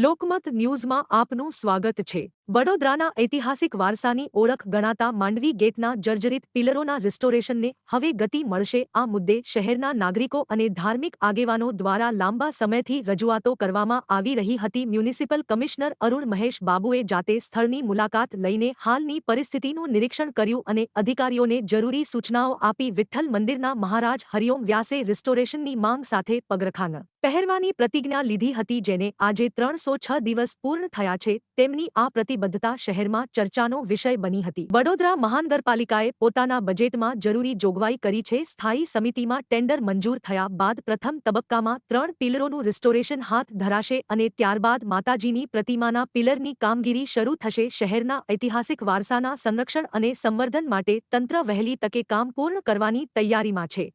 લોકમત ન્યૂઝમાં આપનું સ્વાગત છે। વડોદરાના ઐતિહાસિક વારસાની ઓળખ ગણાતા માંડવી ગેટના જર્જરિત પિલરોના રિસ્ટોરેશનને હવે ગતિ મળશે। આ મુદ્દે શહેરના નાગરિકો અને ધાર્મિક આગેવાનો દ્વારા લાંબા સમયથી રજૂઆતો કરવામાં આવી રહી હતી। મ્યુનિસિપલ કમિશનર અરુણ મહેશ બાબુએ જાતે સ્થળની મુલાકાત લઈને હાલની પરિસ્થિતિનું નિરીક્ષણ કર્યું અને અધિકારીઓને જરૂરી સૂચનાઓ આપી। વિઠ્ઠલ મંદિરના મહારાજ હરિઓમ વ્યાસે રિસ્ટોરેશનની માંગ સાથે પગરખાં પહેરવાની પ્રતિજ્ઞા લીધી હતી, જેને આજે 306 દિવસ પૂર્ણ થયા છે। તેમની આ પ્રતિબદ્ધતા શહેરમાં ચર્ચાનો વિષય બની હતી। વડોદરા મહાનગરપાલિકાએ પોતાના બજેટમાં જરૂરી જોગવાઈ કરી છે। સ્થાયી સમિતિમાં ટેન્ડર મંજૂર થયા બાદ પ્રથમ તબક્કામાં 3 પિલરોનું રિસ્ટોરેશન હાથ ધરાશે અને ત્યારબાદ માતાજીની પ્રતિમાના પિલરની કામગીરી શરૂ થશે। શહેરના ઐતિહાસિક વારસાના સંરક્ષણ અને સંવર્ધન માટે તંત્ર વહેલી તકે કામ પૂર્ણ કરવાની તૈયારીમાં છે।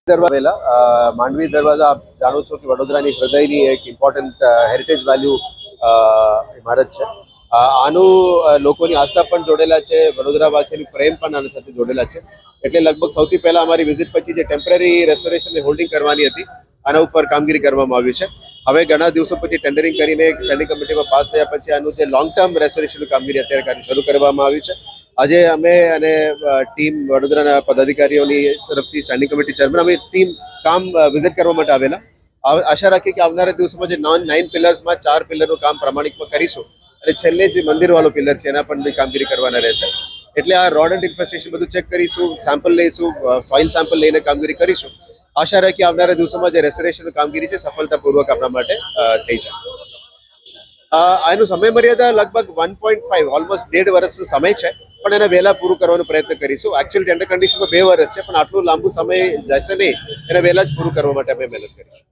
દરવાજા માંડવી દરવાજા આપ જાણો છો કે વડોદરાની હૃદયની એક ઇમ્પોર્ટન્ટ હેરિટેજ વેલ્યુ ઇમારત છે। આનું લોકોની આસ્થા પણ જોડેલા છે, વડોદરાવાસીનું પ્રેમ પણ આના સાથે જોડેલા છે। એટલે લગભગ સૌથી પહેલા અમારી વિઝિટ પછી જે ટેમ્પરરી રેસ્ટોરેશનની હોલ્ડિંગ કરવાની હતી, આના ઉપર કામગીરી કરવામાં આવી છે। હવે ઘણા દિવસો પછી ટેન્ડરિંગ કરીને સ્ટેન્ડિંગ કમિટીમાં પાસ થયા પછી આનું જે લોંગ ટર્મ રેસ્ટોરેશનની કામગીરી અત્યારે શરૂ કરવામાં આવી છે। આજે અમે અને ટીમ વડોદરાના પદાધિકારીઓની તરફથી સ્ટેન્ડિંગ કમિટી ચેરમેન અમે ટીમ કામ વિઝિટ કરવા માટે આવેલા। આશા રાખીએ કે આવનારા દિવસોમાં જે 9 પિલર્સમાં 4 પિલરનું કામ પ્રમાણિકમાં કરીશું અને છેલ્લે જે મંદિરવાળો પિલર છે એના પણ કામગીરી કરવાના રહેશે। એટલે આ રોડ એન્ડ ઇન્ફ્રાસ્ટ્રક્ચર બધું ચેક કરીશું, સેમ્પલ લઈશું, સોઇલ સેમ્પલ લઈને કામગીરી કરીશું। આશા રાખીએ આવનારા દિવસોમાં જે રેસ્ટોરેશનની કામગીરી છે સફળતાપૂર્વક આપણા માટે થઈ જાય। આનું સમય મર્યાદા લગભગ 1.5 ઓલમોસ્ટ 1.5 વર્ષનો સમય છે, પણ એને વહેલા પૂરું કરવાનો પ્રયત્ન કરીશું। એકચ્યુઅલ ટેન્ડર કન્ડિશનમાં 2 વર્ષ છે, પણ આટલું લાંબુ સમય જશે નહીં, એને વહેલા જ પૂરું કરવા માટે અમે મહેનત કરીશું।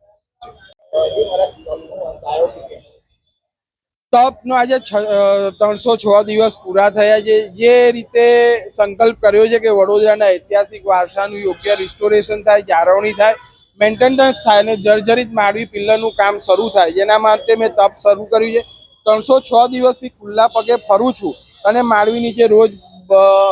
તપનો આજે 306 દિવસ પૂરા થયા છે। જે રીતે સંકલ્પ કર્યો છે કે વડોદરાના ઐતિહાસિક વારસાનું યોગ્ય રિસ્ટોરેશન થાય, જાળવણી થાય, મેન્ટેનન્સ થાય અને જર્જરિત માંડવી પિલ્લરનું કામ શરૂ થાય, જેના માટે મેં તપ શરૂ કર્યું છે। 306 દિવસથી ખુલ્લા પગે ફરું છું અને માંડવી નીચે રોજ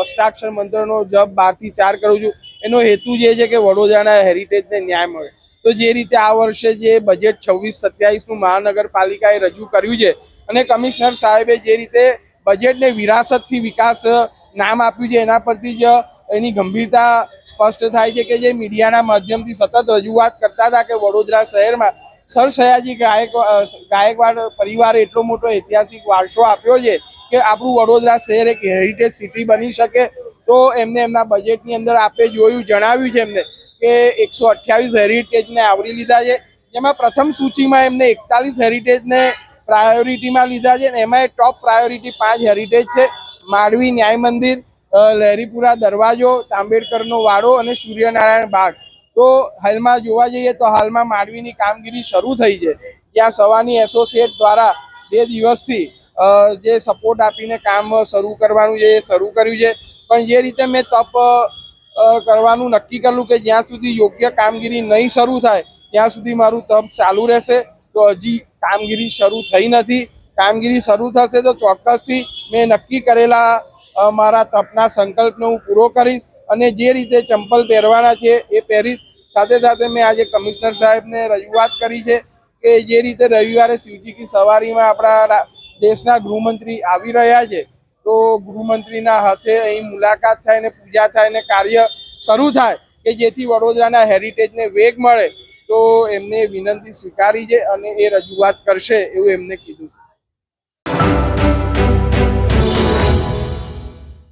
અષ્ટાક્ષર મંત્રનો જપ 12 થી 4 કરું છું। એનો હેતુ જે છે કે વડોદરાના હેરિટેજને ન્યાય મળે। તો જે રીતે આ વર્ષે જે બજેટ 26-27નું મહાનગરપાલિકાએ રજૂ કર્યું છે અને કમિશનર સાહેબે જે રીતે બજેટને વિરાસતથી વિકાસ નામ આપ્યું છે, એના પરથી જ એની ગંભીરતા સ્પષ્ટ થાય છે કે જે મીડિયાના માધ્યમથી સતત રજૂઆત કરતા હતા કે વડોદરા શહેરમાં સર સયાજી ગાયકવાડ પરિવારે એટલો મોટો ઐતિહાસિક વારસો આપ્યો છે કે આપણું વડોદરા શહેર એક હેરિટેજ સિટી બની શકે। તો એમને એમના બજેટની અંદર આપણે જણાવ્યું છે એમને કે 128 હેરિટેજને આવરી લીધા છે, જેમાં પ્રથમ સૂચિમાં એમને 41 હેરિટેજને પ્રાયોરિટીમાં લીધા છે। એમાં ટોપ પ્રાયોરિટી 5 હેરિટેજ છે: માંડવી ન્યાય મંદિર, લહેરીપુરા દરવાજો, તાંબેડકરનો વાડો અને સૂર્યનારાયણ બાગ। તો હાલમાં જોવા જઈએ તો હાલમાં માંડવીની કામગીરી શરૂ થઈ છે, જ્યાં સવાની એસોસિએટ દ્વારા 2 દિવસથી જે સપોર્ટ આપીને કામ શરૂ કરવાનું છે એ શરૂ કર્યું છે। પણ જે રીતે મેં તપ કરવાનું નક્કી કર્યું કે જ્યાં સુધી યોગ્ય કામગીરી નહીં શરૂ થાય ત્યાં સુધી મારું તપ ચાલુ રહેશે। તો હજી કામગીરી શરૂ થઈ નથી। કામગીરી શરૂ થશે તો ચોક્કસથી મેં નક્કી કરેલા મારા તપના સંકલ્પને હું પૂરો કરીશ અને જે રીતે ચંપલ પહેરવાના છે એ પહેરીશ। સાથે સાથે મેં આજે કમિશનર સાહેબને રજૂઆત કરી છે કે જે રીતે રવિવારે શિવજી કી સવારીમાં આપણા દેશના ગૃહમંત્રી આવી રહ્યા છે, તો ગૃહમંત્રીના હાથે અહીં મુલાકાત થાય ને પૂજા થાય ને કાર્ય શરૂ થાય કે જેથી વડોદરાના હેરિટેજને વેગ મળે। તો એમને વિનંતી સ્વીકારી છે અને એ રજૂઆત કરશે એવું એમને કીધું।